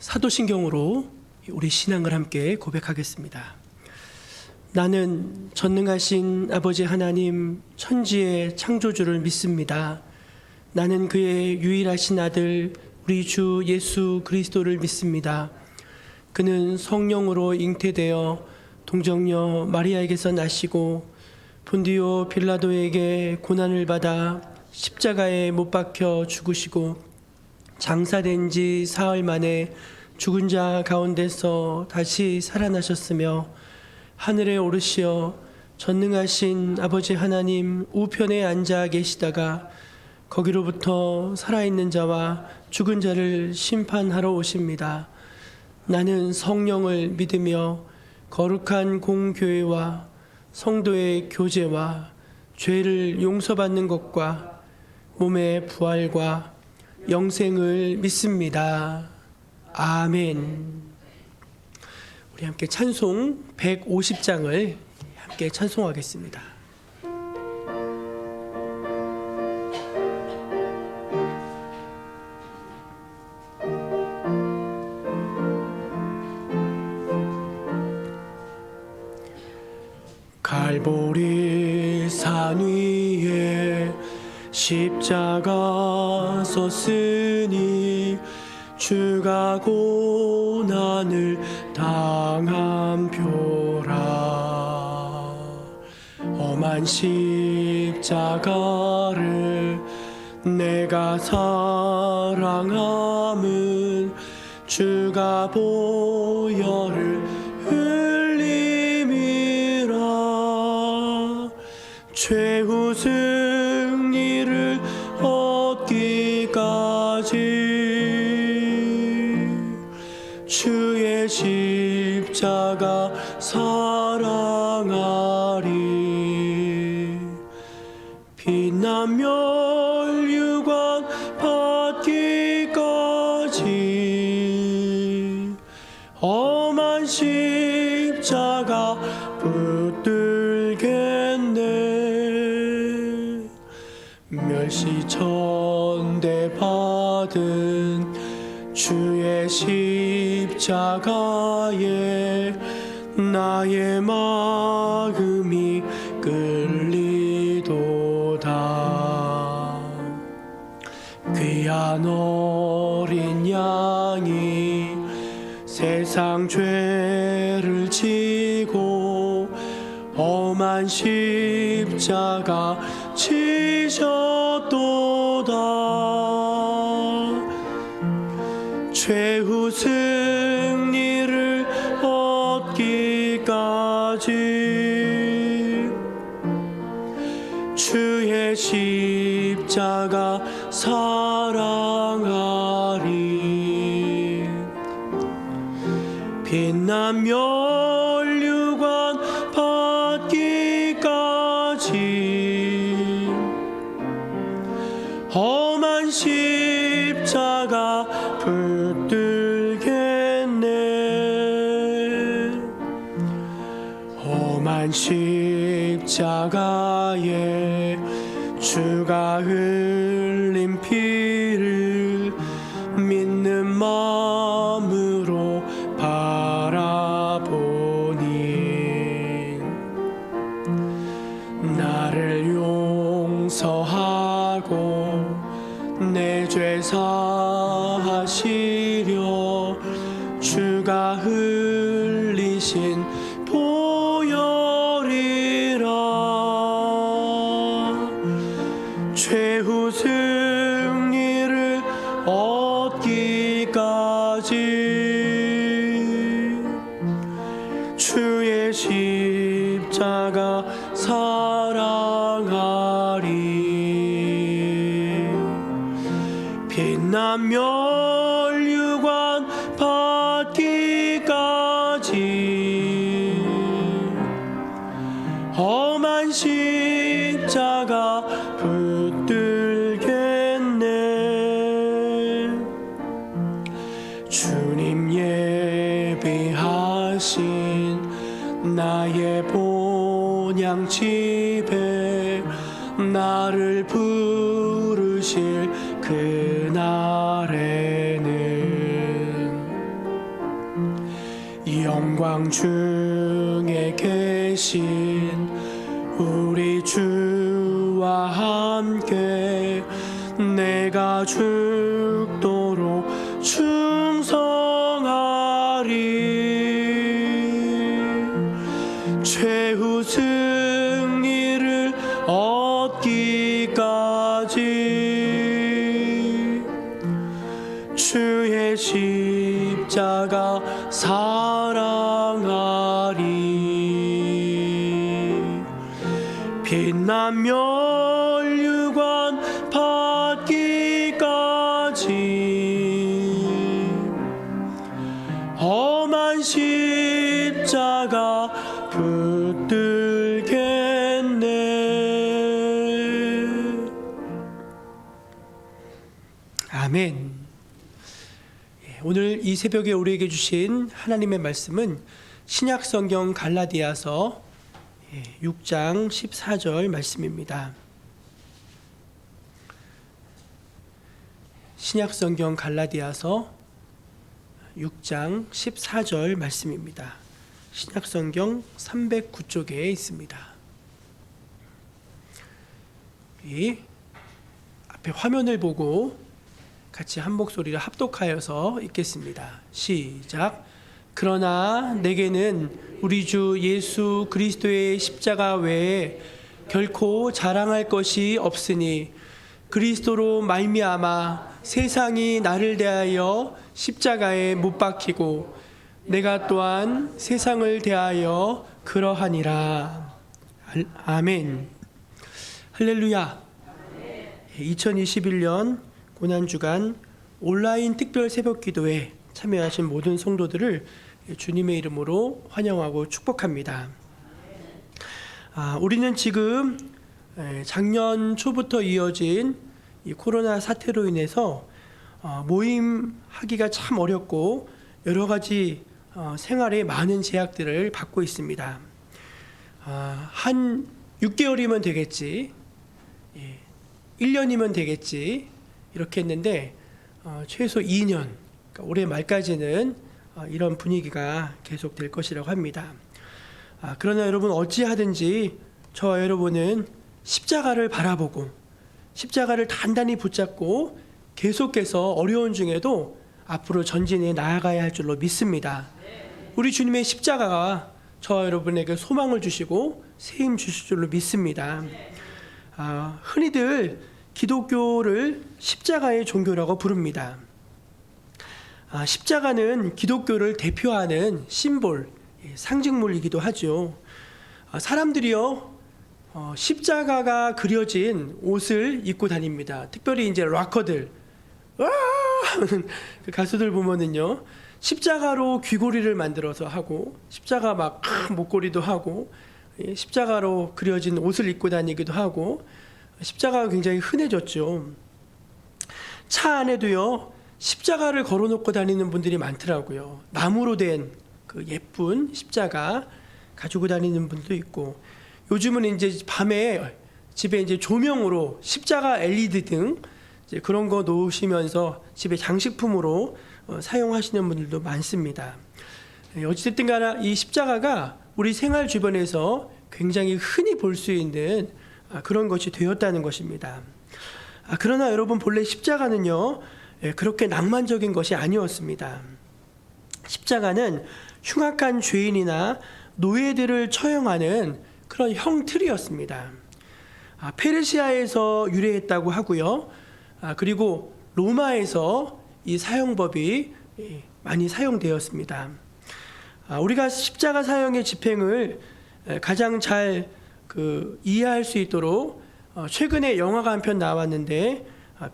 사도신경으로 우리 신앙을 함께 고백하겠습니다. 나는 전능하신 아버지 하나님 천지의 창조주를 믿습니다. 나는 그의 유일하신 아들 우리 주 예수 그리스도를 믿습니다. 그는 성령으로 잉태되어 동정녀 마리아에게서 나시고 본디오 빌라도에게 고난을 받아 십자가에 못 박혀 죽으시고 장사된 지 사흘 만에 죽은 자 가운데서 다시 살아나셨으며 하늘에 오르시어 전능하신 아버지 하나님 우편에 앉아 계시다가 거기로부터 살아있는 자와 죽은 자를 심판하러 오십니다. 나는 성령을 믿으며 거룩한 공교회와 성도의 교제와 죄를 용서받는 것과 몸의 부활과 영생을 믿습니다. 아멘. 우리 함께 찬송 150장을 함께 찬송하겠습니다. 갈보리 산 위에 십자가 섰으니 주가 고난을 당한 표라. 험한 십자가를 내가 사랑함은 주가 보혈을 흘림이라. 최후 승리를 얻기까지 주의 십자가 사랑하리. 빛난 멸류관 받기까지 험한 십자가 붙들겠네. 멸시천대 받은 주의 십자가에 나의 마음이 끌리도다. 귀한 어린 양이 세상 죄를 지고 험한 십자가 지셨도다. 최후 승리를 얻기까지 주의 십자가 사랑하리. 빛난 멸류관 받기까지 험한 십자가 붙들겠네. 험한 십자가에 주가 흘린 피를 믿는 마음으로 바라보니 나를 용서하고 내 죄 사하시려 주가 흘리신 보혈이라. 최후 승리를 얻기까지 주의 십자가 사랑하리. 빛난 멸류관 받기까지 험한 십자가 붙들겠네. 주님 예비하신 나의 본향 집에 나를 부르실 그날에는 영광 중에 계신 우리 주와 함께 내가 죽도록 충성하리. 최후 승리를 얻기까지 주의 십자가 사랑하리. 빛난 멸류관 받기까지 험한 십자가 붙들겠네. 아멘. 오늘 이 새벽에 우리에게 주신 하나님의 말씀은 신약성경 갈라디아서 6장 14절 말씀입니다. 신약성경 갈라디아서 6장 14절 말씀입니다. 신약성경 309쪽에 있습니다. 이 앞에 화면을 보고 같이 한 목소리를 합독하여서 읽겠습니다. 시작. 그러나 내게는 우리 주 예수 그리스도의 십자가 외에 결코 자랑할 것이 없으니 그리스도로 말미암아 세상이 나를 대하여 십자가에 못 박히고 내가 또한 세상을 대하여 그러하니라. 아멘. 할렐루야. 2021년 고난주간 온라인 특별 새벽기도에 참여하신 모든 성도들을 주님의 이름으로 환영하고 축복합니다. 우리는 지금 작년 초부터 이어진 이 코로나 사태로 인해서 모임하기가 참 어렵고 여러 가지 생활에 많은 제약들을 받고 있습니다. 한 6개월이면 되겠지, 1년이면 되겠지 이렇게 했는데 최소 2년, 그러니까 올해 말까지는 이런 분위기가 계속될 것이라고 합니다. 그러나 여러분 어찌하든지 저와 여러분은 십자가를 바라보고 십자가를 단단히 붙잡고 계속해서 어려운 중에도 앞으로 전진해 나아가야 할 줄로 믿습니다. 우리 주님의 십자가가 저와 여러분에게 소망을 주시고 세임 주실 줄로 믿습니다. 흔히들 기독교를 십자가의 종교라고 부릅니다. 십자가는 기독교를 대표하는 심볼, 상징물이기도 하죠. 사람들이요, 십자가가 그려진 옷을 입고 다닙니다. 특별히 이제 락커들, 와! 그 가수들 보면은요, 십자가로 귀고리를 만들어서 하고, 십자가 막 목걸이도 하고, 십자가로 그려진 옷을 입고 다니기도 하고, 십자가가 굉장히 흔해졌죠. 차 안에도요, 십자가를 걸어놓고 다니는 분들이 많더라고요. 나무로 된 그 예쁜 십자가 가지고 다니는 분도 있고, 요즘은 이제 밤에 집에 이제 조명으로 십자가 LED 등 이제 그런 거 놓으시면서 집에 장식품으로 사용하시는 분들도 많습니다. 어찌됐든 간에 이 십자가가 우리 생활 주변에서 굉장히 흔히 볼 수 있는 그런 것이 되었다는 것입니다. 그러나 여러분, 본래 십자가는요, 그렇게 낭만적인 것이 아니었습니다. 십자가는 흉악한 죄인이나 노예들을 처형하는 그런 형틀이었습니다. 페르시아에서 유래했다고 하고요. 그리고 로마에서 이 사용법이 많이 사용되었습니다. 우리가 십자가 사형의 집행을 가장 잘 이해할 수 있도록 최근에 영화가 한 편 나왔는데,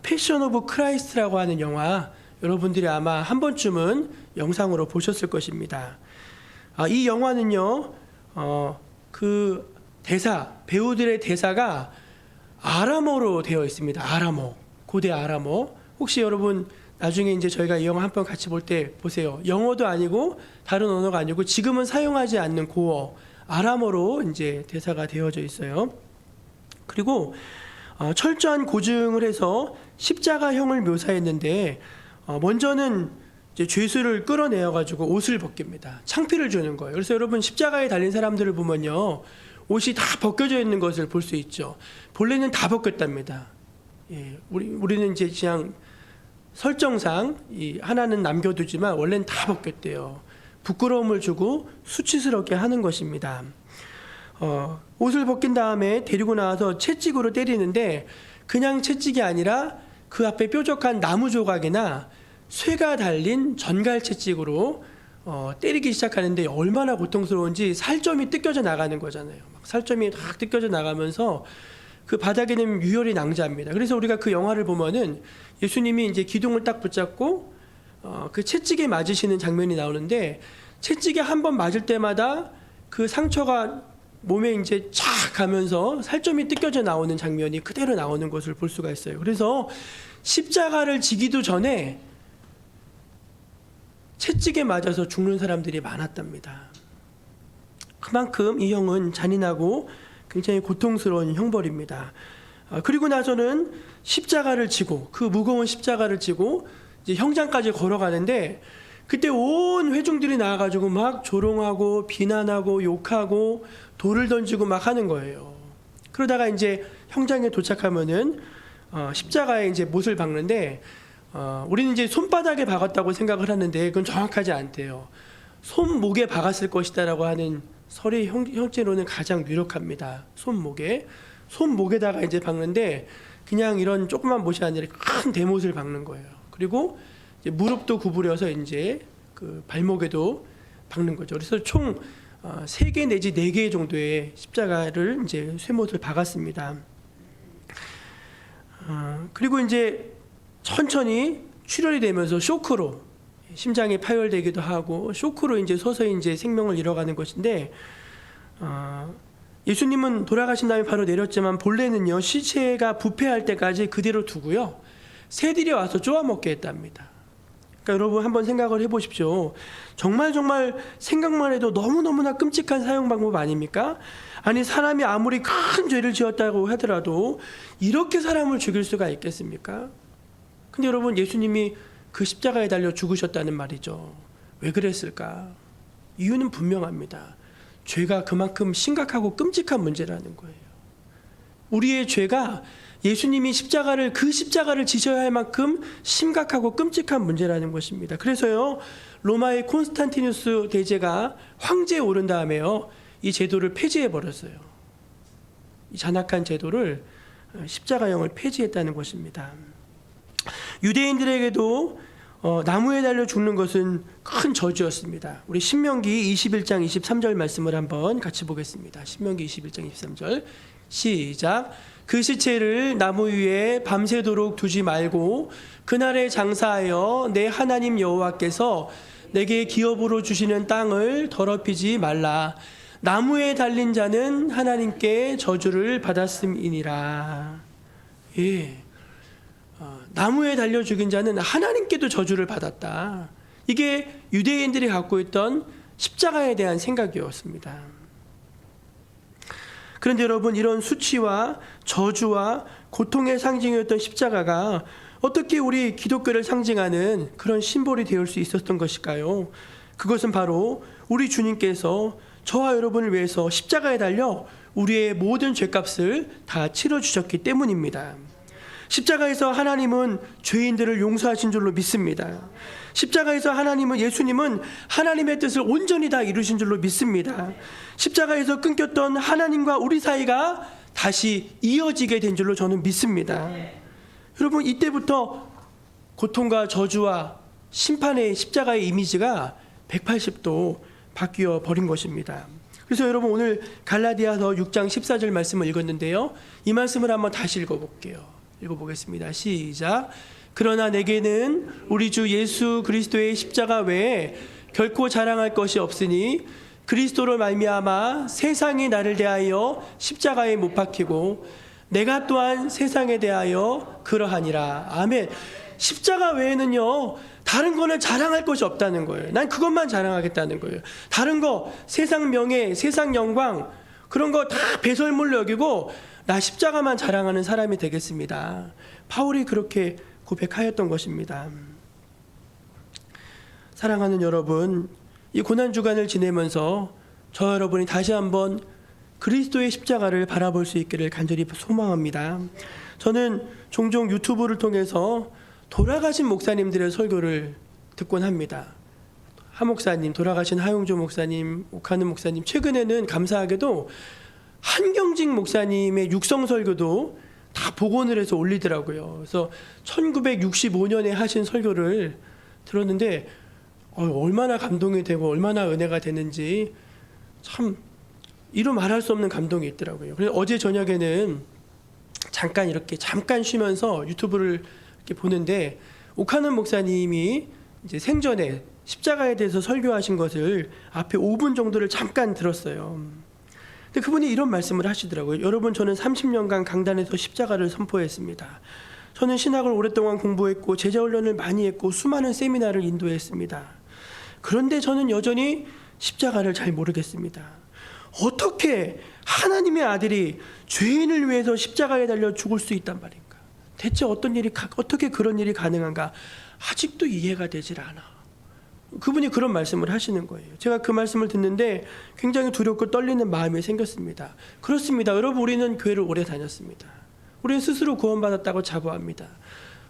패션 오브 크라이스트라고 하는 영화, 여러분들이 아마 한 번쯤은 영상으로 보셨을 것입니다. 이 영화는요, 그 배우들의 대사가 아람어로 되어 있습니다. 아람어, 고대 아람어. 혹시 여러분 나중에 이제 저희가 이 영화 한 번 같이 볼 때 보세요. 영어도 아니고 다른 언어가 아니고 지금은 사용하지 않는 고어, 아람어로 이제 대사가 되어져 있어요. 그리고 철저한 고증을 해서 십자가형을 묘사했는데, 먼저는 이제 죄수를 끌어내어 가지고 옷을 벗깁니다. 창피를 주는 거예요. 그래서 여러분 십자가에 달린 사람들을 보면요, 옷이 다 벗겨져 있는 것을 볼 수 있죠. 본래는 다 벗겼답니다. 예, 우리는 이제 그냥 설정상 하나는 남겨두지만 원래는 다 벗겼대요. 부끄러움을 주고 수치스럽게 하는 것입니다. 옷을 벗긴 다음에 데리고 나와서 채찍으로 때리는데 그냥 채찍이 아니라 그 앞에 뾰족한 나무 조각이나 쇠가 달린 전갈 채찍으로 때리기 시작하는데 얼마나 고통스러운지 살점이 뜯겨져 나가는 거잖아요. 살점이 딱 뜯겨져 나가면서 그 바닥에는 유혈이 낭자합니다. 그래서 우리가 그 영화를 보면은 예수님이 이제 기둥을 딱 붙잡고 그 채찍에 맞으시는 장면이 나오는데, 채찍에 한 번 맞을 때마다 그 상처가 몸에 이제 촥 가면서 살점이 뜯겨져 나오는 장면이 그대로 나오는 것을 볼 수가 있어요. 그래서 십자가를 지기도 전에 채찍에 맞아서 죽는 사람들이 많았답니다. 그만큼 이 형은 잔인하고 굉장히 고통스러운 형벌입니다. 그리고 나서는 십자가를 지고, 그 무거운 십자가를 지고 이제 형장까지 걸어가는데, 그때 온 회중들이 나와가지고 막 조롱하고 비난하고 욕하고 돌을 던지고 막 하는 거예요. 그러다가 이제 형장에 도착하면은 십자가에 이제 못을 박는데, 우리는 이제 손바닥에 박았다고 생각을 하는데 그건 정확하지 않대요. 손목에 박았을 것이다라고 하는 설의 형제로는 가장 유력합니다. 손목에다가 이제 박는데, 그냥 이런 조그만 못이 아니라 큰 대못을 박는 거예요. 그리고 이제 무릎도 구부려서 이제 그 발목에도 박는 거죠. 그래서 총 3개 내지 4개 정도의 십자가를 이제 쇠못을 박았습니다. 그리고 이제 천천히 출혈이 되면서 쇼크로 심장이 파열되기도 하고 쇼크로 이제 서서히 이제 생명을 잃어가는 것인데, 예수님은 돌아가신 다음에 바로 내렸지만 본래는요, 시체가 부패할 때까지 그대로 두고요, 새들이 와서 쪼아먹게 했답니다. 그러니까 여러분 한번 생각을 해보십시오. 정말 생각만 해도 너무너무나 끔찍한 사형 방법 아닙니까? 아니, 사람이 아무리 큰 죄를 지었다고 하더라도 이렇게 사람을 죽일 수가 있겠습니까? 근데 여러분, 예수님이 그 십자가에 달려 죽으셨다는 말이죠. 왜 그랬을까? 이유는 분명합니다. 죄가 그만큼 심각하고 끔찍한 문제라는 거예요. 우리의 죄가 예수님이 그 십자가를 지셔야 할 만큼 심각하고 끔찍한 문제라는 것입니다. 그래서요, 로마의 콘스탄티누스 대제가 황제에 오른 다음에요, 이 제도를 폐지해 버렸어요. 이 잔악한 제도를, 십자가형을 폐지했다는 것입니다. 유대인들에게도 나무에 달려 죽는 것은 큰 저주였습니다. 우리 신명기 21장 23절 말씀을 한번 같이 보겠습니다. 신명기 21장 23절 시작. 그 시체를 나무 위에 밤새도록 두지 말고 그날에 장사하여 내 하나님 여호와께서 내게 기업으로 주시는 땅을 더럽히지 말라. 나무에 달린 자는 하나님께 저주를 받았음이니라. 예. 나무에 달려 죽인 자는 하나님께도 저주를 받았다. 이게 유대인들이 갖고 있던 십자가에 대한 생각이었습니다. 그런데 여러분, 이런 수치와 저주와 고통의 상징이었던 십자가가 어떻게 우리 기독교를 상징하는 그런 심볼이 되어 수 있었던 것일까요? 그것은 바로 우리 주님께서 저와 여러분을 위해서 십자가에 달려 우리의 모든 죄값을 다 치러주셨기 때문입니다. 십자가에서 하나님은 죄인들을 용서하신 줄로 믿습니다. 십자가에서 예수님은 하나님의 뜻을 온전히 다 이루신 줄로 믿습니다. 십자가에서 끊겼던 하나님과 우리 사이가 다시 이어지게 된 줄로 저는 믿습니다. 여러분, 이때부터 고통과 저주와 심판의 십자가의 이미지가 180도 바뀌어 버린 것입니다. 그래서 여러분, 오늘 갈라디아서 6장 14절 말씀을 읽었는데요, 이 말씀을 한번 다시 읽어보겠습니다. 시작. 그러나 내게는 우리 주 예수 그리스도의 십자가 외에 결코 자랑할 것이 없으니 그리스도로 말미암아 세상이 나를 대하여 십자가에 못 박히고 내가 또한 세상에 대하여 그러하니라. 아멘. 십자가 외에는요, 다른 거는 자랑할 것이 없다는 거예요. 난 그것만 자랑하겠다는 거예요. 다른 거, 세상 명예, 세상 영광, 그런 거 다 배설물로 여기고 나 십자가만 자랑하는 사람이 되겠습니다. 바울이 그렇게 고백하였던 것입니다. 사랑하는 여러분, 이 고난주간을 지내면서 저 여러분이 다시 한번 그리스도의 십자가를 바라볼 수 있기를 간절히 소망합니다. 저는 종종 유튜브를 통해서 돌아가신 목사님들의 설교를 듣곤 합니다. 하 목사님, 돌아가신 하용조 목사님, 옥하는 목사님, 최근에는 감사하게도 한경직 목사님의 육성 설교도 다 복원을 해서 올리더라고요. 그래서 1965년에 하신 설교를 들었는데 얼마나 감동이 되고 얼마나 은혜가 되는지 참 이루 말할 수 없는 감동이 있더라고요. 그래서 어제 저녁에는 잠깐 쉬면서 유튜브를 이렇게 보는데 옥하는 목사님이 이제 생전에 십자가에 대해서 설교하신 것을 앞에 5분 정도를 잠깐 들었어요. 근데 그분이 이런 말씀을 하시더라고요. 여러분, 저는 30년간 강단에서 십자가를 선포했습니다. 저는 신학을 오랫동안 공부했고 제자 훈련을 많이 했고 수많은 세미나를 인도했습니다. 그런데 저는 여전히 십자가를 잘 모르겠습니다. 어떻게 하나님의 아들이 죄인을 위해서 십자가에 달려 죽을 수 있단 말인가? 대체 어떻게 그런 일이 가능한가? 아직도 이해가 되질 않아. 그분이 그런 말씀을 하시는 거예요. 제가 그 말씀을 듣는데 굉장히 두렵고 떨리는 마음이 생겼습니다. 그렇습니다. 여러분, 우리는 교회를 오래 다녔습니다. 우리는 스스로 구원받았다고 자부합니다.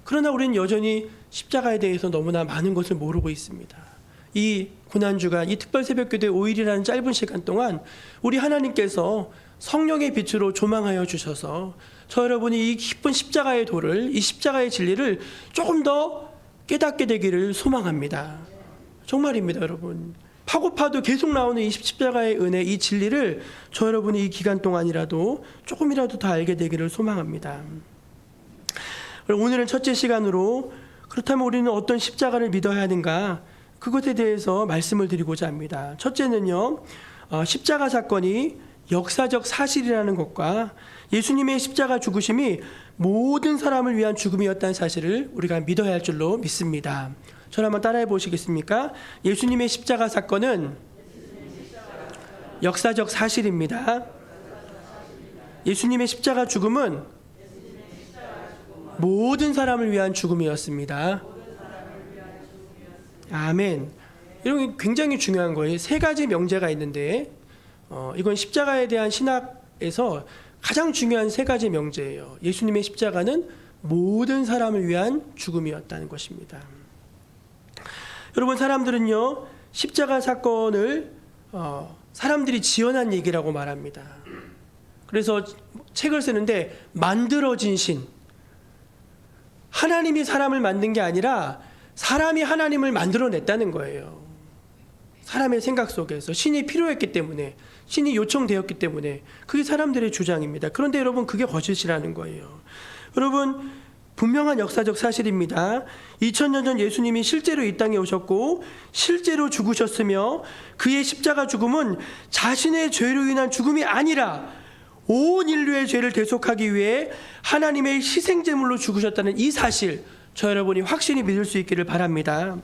그러나 우리는 여전히 십자가에 대해서 너무나 많은 것을 모르고 있습니다. 이 고난주간, 이 특별새벽기도의 5일이라는 짧은 시간 동안 우리 하나님께서 성령의 빛으로 조망하여 주셔서 저 여러분이 이 깊은 십자가의 도를, 이 십자가의 진리를 조금 더 깨닫게 되기를 소망합니다. 정말입니다, 여러분. 파고파도 계속 나오는 이 십자가의 은혜, 이 진리를 저 여러분이 이 기간 동안이라도 조금이라도 더 알게 되기를 소망합니다. 오늘은 첫째 시간으로 그렇다면 우리는 어떤 십자가를 믿어야 하는가, 그것에 대해서 말씀을 드리고자 합니다. 첫째는요, 십자가 사건이 역사적 사실이라는 것과 예수님의 십자가 죽으심이 모든 사람을 위한 죽음이었다는 사실을 우리가 믿어야 할 줄로 믿습니다. 저를 한번 따라해 보시겠습니까? 예수님의 십자가 사건은 역사적 사실입니다. 예수님의 십자가 죽음은 모든 사람을 위한 죽음이었습니다. 아멘. 이런 게 굉장히 중요한 거예요. 세 가지 명제가 있는데 이건 십자가에 대한 신학에서 가장 중요한 세 가지 명제예요. 예수님의 십자가는 모든 사람을 위한 죽음이었다는 것입니다. 여러분, 사람들은요, 십자가 사건을 사람들이 지어낸 얘기라고 말합니다. 그래서 책을 쓰는데 만들어진 신, 하나님이 사람을 만든 게 아니라 사람이 하나님을 만들어냈다는 거예요. 사람의 생각 속에서 신이 필요했기 때문에, 신이 요청되었기 때문에, 그게 사람들의 주장입니다. 그런데 여러분, 그게 거짓이라는 거예요. 여러분, 분명한 역사적 사실입니다. 2000년 전 예수님이 실제로 이 땅에 오셨고 실제로 죽으셨으며 그의 십자가 죽음은 자신의 죄로 인한 죽음이 아니라 온 인류의 죄를 대속하기 위해 하나님의 희생제물로 죽으셨다는 이 사실, 저 여러분이 확신히 믿을 수 있기를 바랍니다.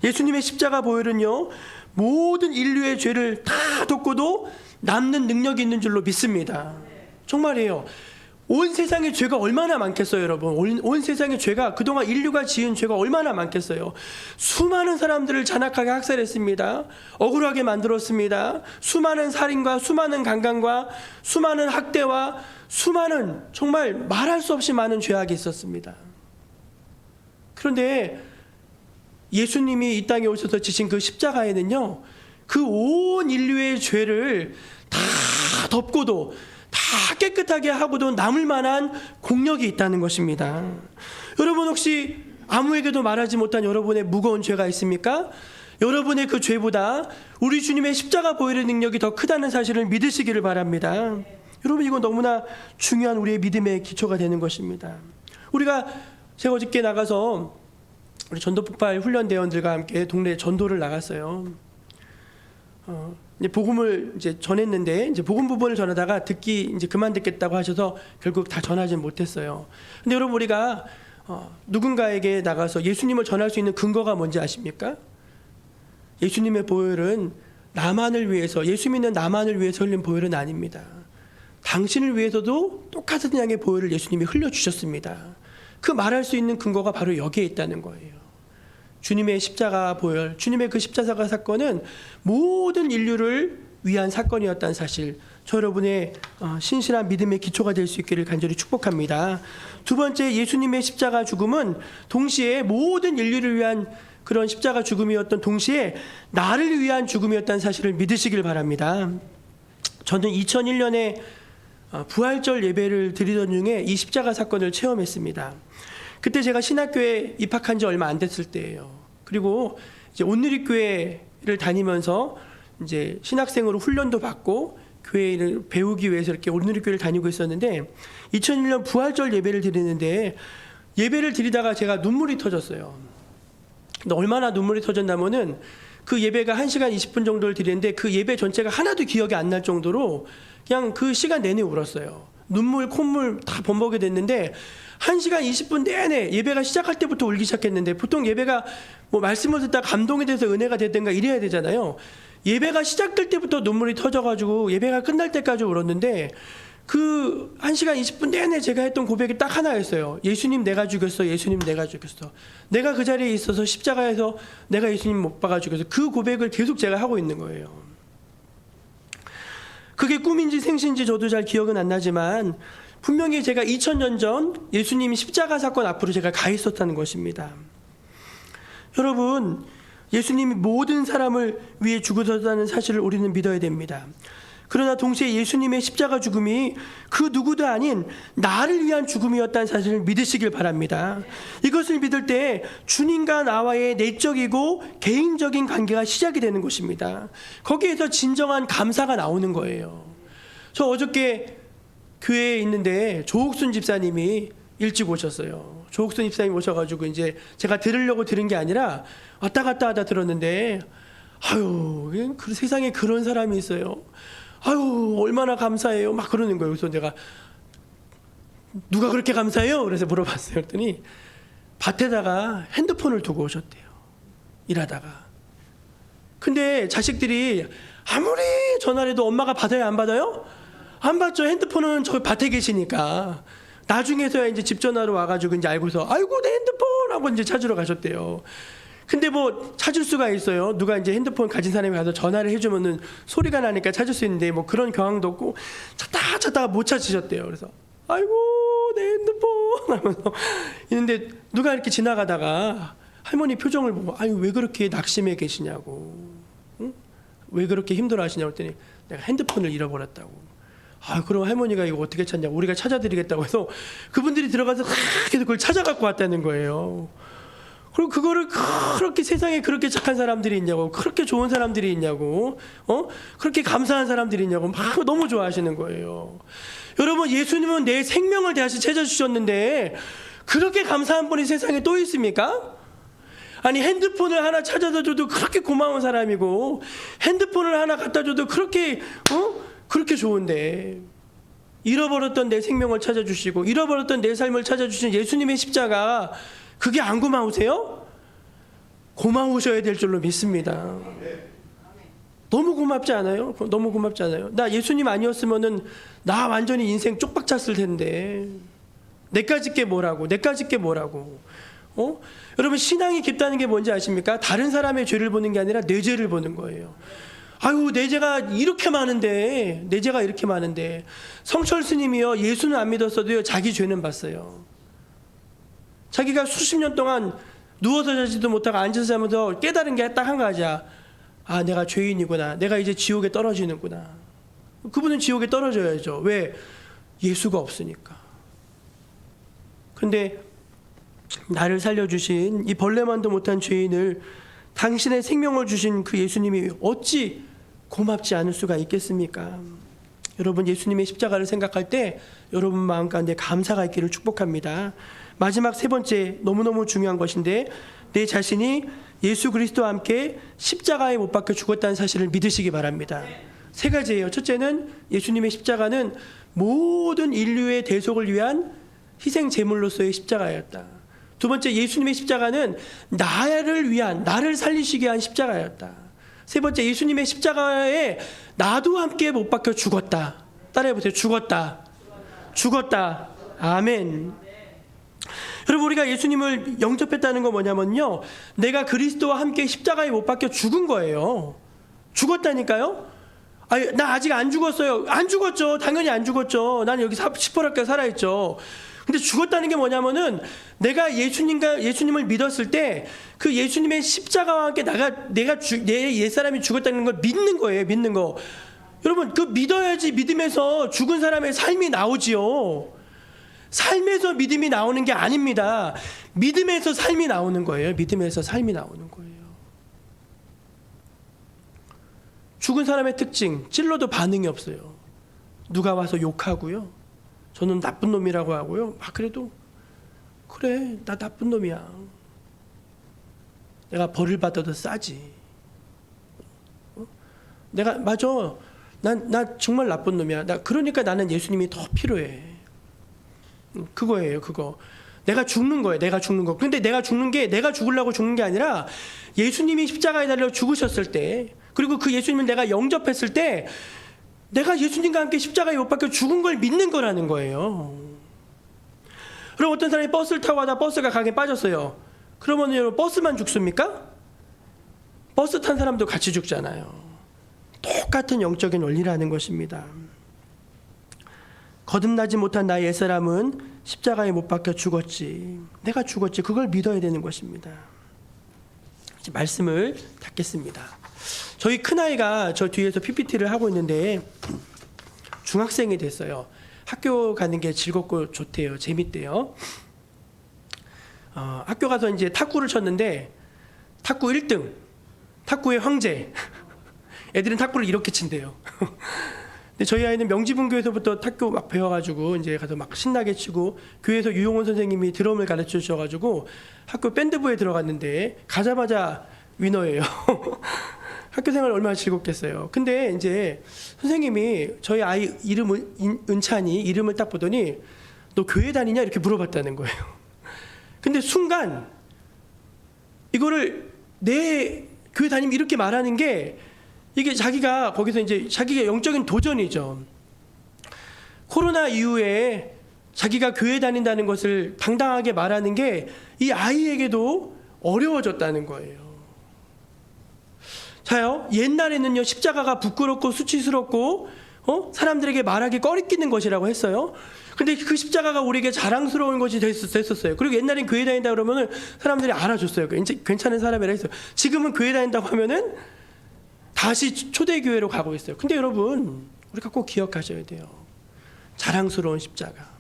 예수님의 십자가 보혈은요, 모든 인류의 죄를 다 덮고도 남는 능력이 있는 줄로 믿습니다. 정말이에요. 온 세상의 죄가 얼마나 많겠어요, 여러분. 온 세상의 죄가, 그동안 인류가 지은 죄가 얼마나 많겠어요. 수많은 사람들을 잔악하게 학살했습니다. 억울하게 만들었습니다. 수많은 살인과 수많은 강간과 수많은 학대와 수많은, 정말 말할 수 없이 많은 죄악이 있었습니다. 그런데 예수님이 이 땅에 오셔서 지신 그 십자가에는요, 그 온 인류의 죄를 다 덮고도, 다 깨끗하게 하고도 남을 만한 공력이 있다는 것입니다. 여러분, 혹시 아무에게도 말하지 못한 여러분의 무거운 죄가 있습니까? 여러분의 그 죄보다 우리 주님의 십자가 보혈의 능력이 더 크다는 사실을 믿으시기를 바랍니다. 여러분, 이건 너무나 중요한 우리의 믿음의 기초가 되는 것입니다. 제가 어저께 나가서 우리 전도폭발 훈련대원들과 함께 동네 전도를 나갔어요. 이제 복음을 이제 전했는데, 이제 복음 부분을 전하다가 이제 그만 듣겠다고 하셔서 결국 다 전하지 못했어요. 근데 여러분, 우리가 누군가에게 나가서 예수님을 전할 수 있는 근거가 뭔지 아십니까? 예수님의 보혈은 나만을 위해서, 예수 믿는 나만을 위해서 흘린 보혈은 아닙니다. 당신을 위해서도 똑같은 양의 보혈을 예수님이 흘려주셨습니다. 그 말할 수 있는 근거가 바로 여기에 있다는 거예요. 주님의 십자가 보혈, 주님의 그 십자가 사건은 모든 인류를 위한 사건이었다는 사실, 저 여러분의 신실한 믿음의 기초가 될 수 있기를 간절히 축복합니다. 두 번째, 예수님의 십자가 죽음은 동시에 모든 인류를 위한 그런 십자가 죽음이었던 동시에 나를 위한 죽음이었다는 사실을 믿으시길 바랍니다. 저는 2001년에 부활절 예배를 드리던 중에 이 십자가 사건을 체험했습니다. 그때 제가 신학교에 입학한 지 얼마 안 됐을 때예요. 그리고 이제 온누리교회를 다니면서 이제 신학생으로 훈련도 받고 교회를 배우기 위해서 이렇게 온누리교회를 다니고 있었는데 2001년 부활절 예배를 드리는데 예배를 드리다가 제가 눈물이 터졌어요. 근데 얼마나 눈물이 터졌냐면은 그 예배가 1시간 20분 정도를 드리는데 그 예배 전체가 하나도 기억이 안 날 정도로 그냥 그 시간 내내 울었어요. 눈물, 콧물 다 범벅이 됐는데 1시간 20분 내내 예배가 시작할 때부터 울기 시작했는데 보통 예배가 뭐 말씀을 듣다 감동이 돼서 은혜가 됐든가 이래야 되잖아요. 예배가 시작될 때부터 눈물이 터져가지고 예배가 끝날 때까지 울었는데 그 1시간 20분 내내 제가 했던 고백이 딱 하나였어요. 예수님 내가 죽였어. 예수님 내가 죽였어. 내가 그 자리에 있어서 십자가에서 내가 예수님 못 박아 죽였어. 그 고백을 계속 제가 하고 있는 거예요. 그게 꿈인지 생시인지 저도 잘 기억은 안 나지만 분명히 제가 2000년 전 예수님이 십자가 사건 앞으로 제가 가 있었다는 것입니다. 여러분, 예수님이 모든 사람을 위해 죽으셨다는 사실을 우리는 믿어야 됩니다. 그러나 동시에 예수님의 십자가 죽음이 그 누구도 아닌 나를 위한 죽음이었다는 사실을 믿으시길 바랍니다. 이것을 믿을 때 주님과 나와의 내적이고 개인적인 관계가 시작이 되는 것입니다. 거기에서 진정한 감사가 나오는 거예요. 저 어저께 교회에 있는데 조옥순 집사님이 일찍 오셨어요. 조옥순 집사님 오셔가지고 이제 제가 들으려고 들은 게 아니라 왔다 갔다 하다 들었는데 아유, 그 세상에 그런 사람이 있어요. 아유, 얼마나 감사해요. 막 그러는 거예요. 그래서 내가 누가 그렇게 감사해요? 그래서 물어봤어요. 그랬더니 밭에다가 핸드폰을 두고 오셨대요. 일하다가. 근데 자식들이 아무리 전화를 해도 엄마가 받아요? 안 받아요? 안 받죠. 핸드폰은 저 밭에 계시니까. 나중에서야 이제 집 전화로 와가지고 이제 알고서 아이고 내 핸드폰 하고 이제 찾으러 가셨대요. 근데 뭐 찾을 수가 있어요. 누가 이제 핸드폰 가진 사람이 가서 전화를 해주면은 소리가 나니까 찾을 수 있는데 뭐 그런 경황도 없고 찾다가 못 찾으셨대요. 그래서 아이고 내 핸드폰 하면서 있는데 누가 이렇게 지나가다가 할머니 표정을 보고 아유 왜 그렇게 낙심해 계시냐고, 응? 왜 그렇게 힘들어하시냐고 했더니 내가 핸드폰을 잃어버렸다고. 아, 그럼 할머니가 이거 어떻게 찾냐고, 우리가 찾아드리겠다고 해서 그분들이 들어가서 계속 그걸 찾아갖고 왔다는 거예요. 그리고 그거를 그렇게 세상에 그렇게 착한 사람들이 있냐고, 그렇게 좋은 사람들이 있냐고, 그렇게 감사한 사람들이 있냐고 막 너무 좋아하시는 거예요. 여러분, 예수님은 내 생명을 다시 찾아주셨는데 그렇게 감사한 분이 세상에 또 있습니까? 아니, 핸드폰을 하나 찾아다 줘도 그렇게 고마운 사람이고 핸드폰을 하나 갖다 줘도 그렇게 그렇게 좋은데 잃어버렸던 내 생명을 찾아주시고 잃어버렸던 내 삶을 찾아주신 예수님의 십자가, 그게 안 고마우세요? 고마우셔야 될 줄로 믿습니다. 너무 고맙지 않아요? 너무 고맙지 않아요? 나 예수님 아니었으면은 나 완전히 인생 쪽박 찼을 텐데 내까짓 게 뭐라고, 내까짓 게 뭐라고. 여러분, 신앙이 깊다는 게 뭔지 아십니까? 다른 사람의 죄를 보는 게 아니라 내 죄를 보는 거예요. 아유, 내 죄가 이렇게 많은데, 내 죄가 이렇게 많은데. 성철 스님이요, 예수는 안 믿었어도요 자기 죄는 봤어요. 자기가 수십 년 동안 누워서 자지도 못하고 앉아서 자면서 깨달은 게 딱 한 가지야. 아, 내가 죄인이구나. 내가 이제 지옥에 떨어지는구나. 그분은 지옥에 떨어져야죠. 왜? 예수가 없으니까. 근데 나를 살려주신 이 벌레만도 못한 죄인을 당신의 생명을 주신 그 예수님이 어찌 고맙지 않을 수가 있겠습니까? 여러분, 예수님의 십자가를 생각할 때 여러분 마음 가운데 감사가 있기를 축복합니다. 마지막 세 번째, 너무너무 중요한 것인데, 내 자신이 예수 그리스도와 함께 십자가에 못 박혀 죽었다는 사실을 믿으시기 바랍니다. 세 가지예요. 첫째는 예수님의 십자가는 모든 인류의 대속을 위한 희생 제물로서의 십자가였다. 두 번째, 예수님의 십자가는 나를 위한, 나를 살리시기 위한 십자가였다. 세 번째, 예수님의 십자가에 나도 함께 못 박혀 죽었다. 따라해보세요. 죽었다. 죽었다. 아멘. 여러분, 우리가 예수님을 영접했다는 건 뭐냐면요, 내가 그리스도와 함께 십자가에 못 박혀 죽은 거예요. 죽었다니까요. 나 아직 안 죽었어요. 안 죽었죠. 당연히 안 죽었죠. 나는 여기 시퍼렇게 살아있죠. 근데 죽었다는 게 뭐냐면은 내가 예수님을 믿었을 때 그 예수님의 십자가와 함께 내 옛사람이 죽었다는 걸 믿는 거예요. 믿는 거. 여러분, 그 믿어야지 믿음에서 죽은 사람의 삶이 나오지요. 삶에서 믿음이 나오는 게 아닙니다. 믿음에서 삶이 나오는 거예요. 믿음에서 삶이 나오는 거예요. 죽은 사람의 특징, 찔러도 반응이 없어요. 누가 와서 욕하고요. 저는 나쁜 놈이라고 하고요. 그래도 그래, 나 나쁜 놈이야. 내가 벌을 받아도 싸지. 내가 맞아. 나 정말 나쁜 놈이야. 그러니까 나는 예수님이 더 필요해. 그거예요, 그거. 내가 죽는 거예요, 내가 죽는 거. 근데 내가 죽는 게 내가 죽으려고 죽는 게 아니라 예수님이 십자가에 달려 죽으셨을 때, 그리고 그 예수님을 내가 영접했을 때 내가 예수님과 함께 십자가에 못 박혀 죽은 걸 믿는 거라는 거예요. 그럼 어떤 사람이 버스를 타고 가다 버스가 강에 빠졌어요. 그러면 여러분, 버스만 죽습니까? 버스 탄 사람도 같이 죽잖아요. 똑같은 영적인 원리라는 것입니다. 거듭나지 못한 나의 옛사람은 십자가에 못 박혀 죽었지. 내가 죽었지. 그걸 믿어야 되는 것입니다. 이제 말씀을 닫겠습니다. 저희 큰아이가 저 뒤에서 PPT를 하고 있는데 중학생이 됐어요. 학교 가는 게 즐겁고 좋대요. 재밌대요. 학교 가서 이제 탁구를 쳤는데 탁구 1등, 탁구의 황제. 애들은 탁구를 이렇게 친대요. 근데 저희 아이는 명지분교에서부터 탁구 막 배워가지고 이제 가서 막 신나게 치고, 교회에서 유용원 선생님이 드럼을 가르쳐 주셔가지고 학교 밴드부에 들어갔는데 가자마자 위너예요. 학교 생활 얼마나 즐겁겠어요. 근데 이제 선생님이 저희 아이 이름을, 은찬이 이름을 딱 보더니 너 교회 다니냐 이렇게 물어봤다는 거예요. 근데 순간 이거를 내 교회 다니면 이렇게 말하는 게, 이게 자기가 거기서 이제 자기가 영적인 도전이죠. 코로나 이후에 자기가 교회 다닌다는 것을 당당하게 말하는 게 이 아이에게도 어려워졌다는 거예요. 자요, 옛날에는요, 십자가가 부끄럽고 수치스럽고 사람들에게 말하기 꺼리끼는 것이라고 했어요. 근데 그 십자가가 우리에게 자랑스러운 것이 됐었어요. 그리고 옛날엔 교회 다닌다 그러면은 사람들이 알아줬어요. 이제 괜찮은 사람이라 했어요. 지금은 교회 다닌다고 하면은 다시 초대교회로 가고 있어요. 근데 여러분, 우리가 꼭 기억하셔야 돼요. 자랑스러운 십자가.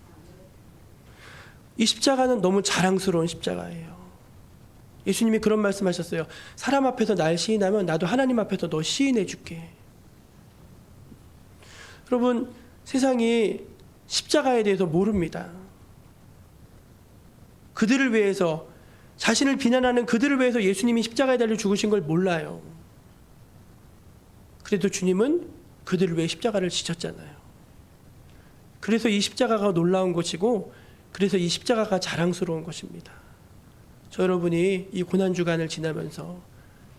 이 십자가는 너무 자랑스러운 십자가예요. 예수님이 그런 말씀하셨어요. 사람 앞에서 날 시인하면 나도 하나님 앞에서 너 시인해 줄게. 여러분, 세상이 십자가에 대해서 모릅니다. 그들을 위해서, 자신을 비난하는 그들을 위해서 예수님이 십자가에 달려 죽으신 걸 몰라요. 그래도 주님은 그들을 위해 십자가를 지셨잖아요. 그래서 이 십자가가 놀라운 것이고, 그래서 이 십자가가 자랑스러운 것입니다. 저 여러분이 이 고난주간을 지나면서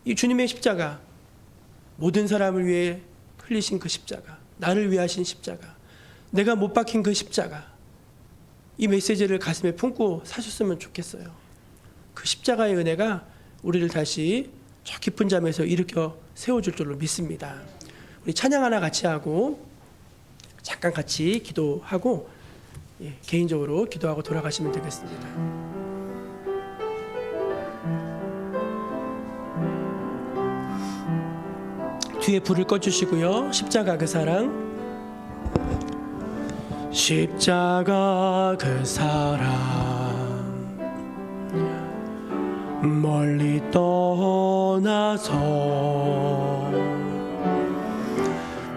이 주님의 십자가, 모든 사람을 위해 흘리신 그 십자가, 나를 위해 하신 십자가, 내가 못 박힌 그 십자가, 이 메시지를 가슴에 품고 사셨으면 좋겠어요. 그 십자가의 은혜가 우리를 다시 저 깊은 잠에서 일으켜 세워줄 줄로 믿습니다. 우리 찬양 하나 같이 하고 잠깐 같이 기도하고 개인적으로 기도하고 돌아가시면 되겠습니다. 뒤에 불을 꺼주시고요. 십자가 그 사랑, 십자가 그 사랑, 멀리 떠나서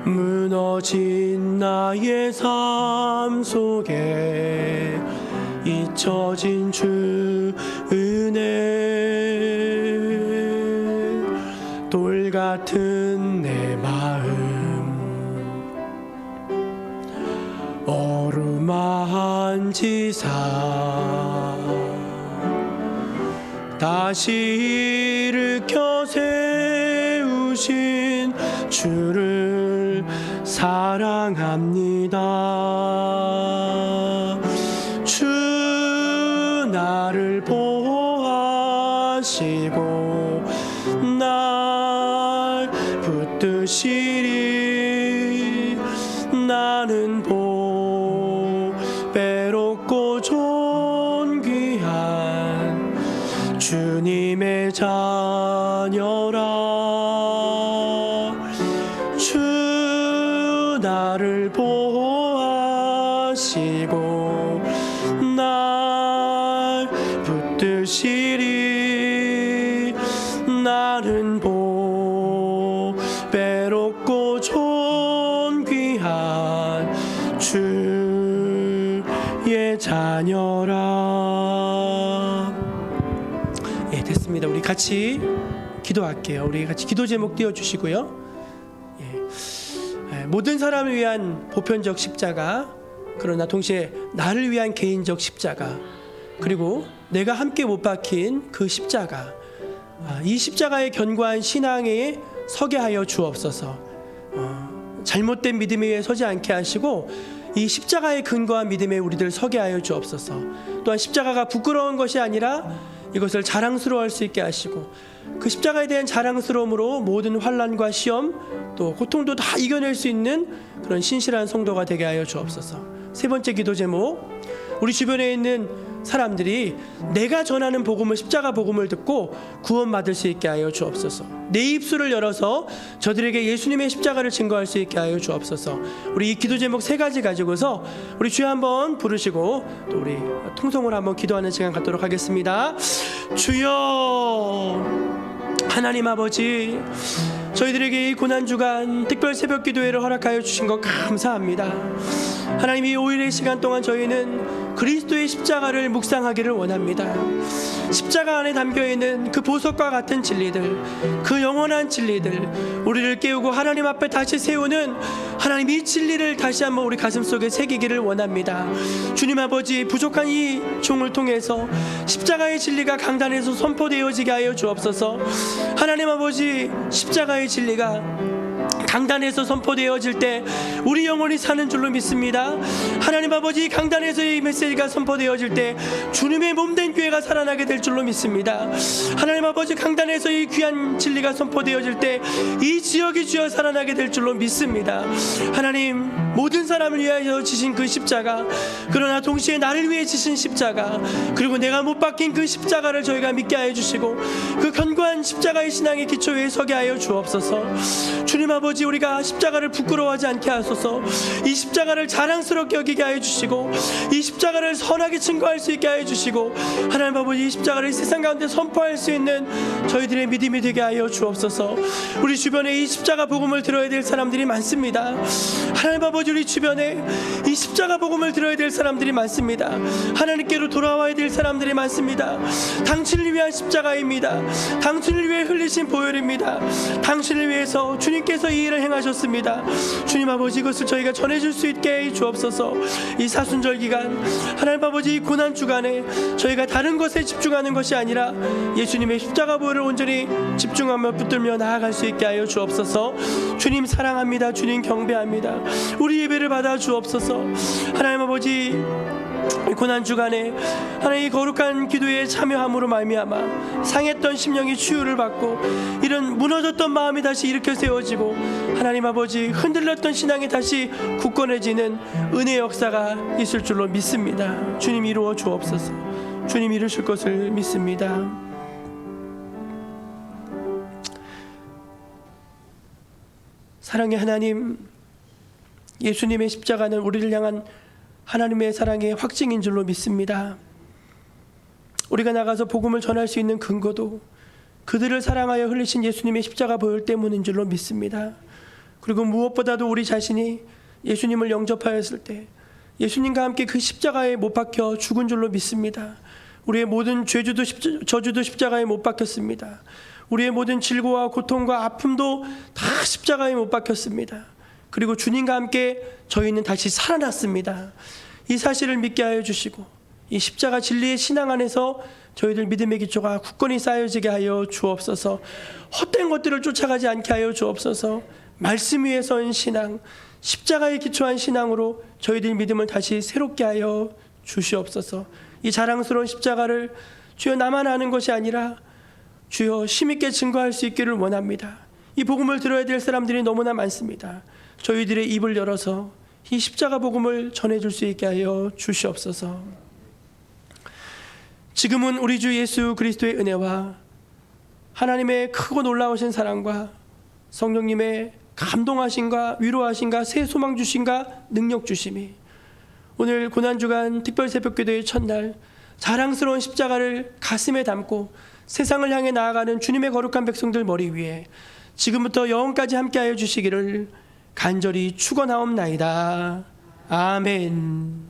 무너진 나의 삶 속에 잊혀진 주 은혜, 돌 같은 내 마음 어루만지사 다시 일으켜 세우신 주를 사랑합니다. 주 나 나는 보배롭고 존귀한 주님의 자녀라. 주 나를 보호하시고 날 붙드시리. 나는 보배롭고 존귀한 주의 자녀라. 예, 됐습니다. 우리 같이 기도할게요. 우리 같이 기도 제목 띄워주시고요. 모든 사람을 위한 보편적 십자가, 그러나 동시에 나를 위한 개인적 십자가, 그리고 내가 함께 못 박힌 그 십자가, 이 십자가의 견고한 신앙에 서게 하여 주옵소서. 잘못된 믿음 위에 서지 않게 하시고 이 십자가의 근거한 믿음에 우리들 서게 하여 주옵소서. 또한 십자가가 부끄러운 것이 아니라 이것을 자랑스러워할 수 있게 하시고 그 십자가에 대한 자랑스러움으로 모든 환난과 시험 또 고통도 다 이겨낼 수 있는 그런 신실한 성도가 되게 하여 주옵소서. 세 번째 기도 제목, 우리 주변에 있는 사람들이 내가 전하는 복음을, 십자가 복음을 듣고 구원받을 수 있게 하여 주옵소서. 내 입술을 열어서 저들에게 예수님의 십자가를 증거할 수 있게 하여 주옵소서. 우리 이 기도 제목 세 가지 가지고서 우리 주여 한번 부르시고 또 우리 통성으로 한번 기도하는 시간 갖도록 하겠습니다. 주여, 하나님 아버지, 저희들에게 이 고난주간 특별 새벽 기도회를 허락하여 주신 것 감사합니다. 하나님, 이 5일의 시간 동안 저희는 그리스도의 십자가를 묵상하기를 원합니다. 십자가 안에 담겨있는 그 보석과 같은 진리들, 그 영원한 진리들, 우리를 깨우고 하나님 앞에 다시 세우는 하나님, 이 진리를 다시 한번 우리 가슴 속에 새기기를 원합니다. 주님 아버지, 부족한 이 종을 통해서 십자가의 진리가 강단에서 선포되어지게 하여 주옵소서. 하나님 아버지, 십자가의 진리가 강단에서 선포되어질 때 우리 영혼이 사는 줄로 믿습니다. 하나님 아버지, 강단에서 이 메시지가 선포되어질 때 주님의 몸된 교회가 살아나게 될 줄로 믿습니다. 하나님 아버지, 강단에서 이 귀한 진리가 선포되어질 때 이 지역이 주여 살아나게 될 줄로 믿습니다. 하나님, 모든 사람을 위하여 지신 그 십자가, 그러나 동시에 나를 위해 지신 십자가, 그리고 내가 못 박힌 그 십자가를 저희가 믿게 하여 주시고 그 견고한 십자가의 신앙의 기초 위에 서게 하여 주옵소서. 주님 아버지, 우리가 십자가를 부끄러워하지 않게 하소서. 이 십자가를 자랑스럽게 여기게 하여 주시고 이 십자가를 선하게 증거할 수 있게 하여 주시고 하나님 아버지, 이 십자가를 세상 가운데 선포할 수 있는 저희들의 믿음이 되게 하여 주옵소서. 우리 주변에 이 십자가 복음을 들어야 될 사람들이 많습니다. 하나님 아버지, 우리 주변에 이 십자가 복음을 들어야 될 사람들이 많습니다. 하나님께로 돌아와야 될 사람들이 많습니다. 당신을 위한 십자가입니다. 당신을 위해 흘리신 보혈입니다. 당신을 위해서 주님께서 이 일을 행하셨습니다. 주님 아버지, 이것을 저희가 전해줄 수 있게 해 주옵소서. 이 사순절 기간, 하나님 아버지, 이 고난 주간에 저희가 다른 것에 집중하는 것이 아니라 예수님의 십자가 보혈을 온전히 집중하며 붙들며 나아갈 수 있게 하여 주옵소서. 주님 사랑합니다. 주님 경배합니다. 우리 예배를 받아 주옵소서. 하나님 아버지, 고난 주간에 하나님 이 거룩한 기도에 참여함으로 말미암아 상했던 심령이 치유를 받고 이런 무너졌던 마음이 다시 일으켜 세워지고 하나님 아버지, 흔들렸던 신앙이 다시 굳건해지는 은혜의 역사가 있을 줄로 믿습니다. 주님 이루어 주옵소서. 주님 이루실 것을 믿습니다. 사랑의 하나님, 예수님의 십자가는 우리를 향한 하나님의 사랑의 확증인 줄로 믿습니다. 우리가 나가서 복음을 전할 수 있는 근거도 그들을 사랑하여 흘리신 예수님의 십자가 보혈 때문인 줄로 믿습니다. 그리고 무엇보다도 우리 자신이 예수님을 영접하였을 때 예수님과 함께 그 십자가에 못 박혀 죽은 줄로 믿습니다. 우리의 모든 저주도 십자가에 못 박혔습니다. 우리의 모든 질고와 고통과 아픔도 다 십자가에 못 박혔습니다. 그리고 주님과 함께 저희는 다시 살아났습니다. 이 사실을 믿게 하여 주시고 이 십자가 진리의 신앙 안에서 저희들 믿음의 기초가 굳건히 쌓여지게 하여 주옵소서. 헛된 것들을 쫓아가지 않게 하여 주옵소서. 말씀 위에 선 신앙, 십자가에 기초한 신앙으로 저희들 믿음을 다시 새롭게 하여 주시옵소서. 이 자랑스러운 십자가를 주여 나만 아는 것이 아니라 주여 힘있게 증거할 수 있기를 원합니다. 이 복음을 들어야 될 사람들이 너무나 많습니다. 저희들의 입을 열어서 이 십자가 복음을 전해줄 수 있게 하여 주시옵소서. 지금은 우리 주 예수 그리스도의 은혜와 하나님의 크고 놀라우신 사랑과 성령님의 감동하심과 위로하심과 새 소망 주심과 능력 주심이 오늘 고난주간 특별새벽기도의 첫날 자랑스러운 십자가를 가슴에 담고 세상을 향해 나아가는 주님의 거룩한 백성들 머리 위에 지금부터 영원까지 함께하여 주시기를 간절히 축원하옵나이다. 아멘.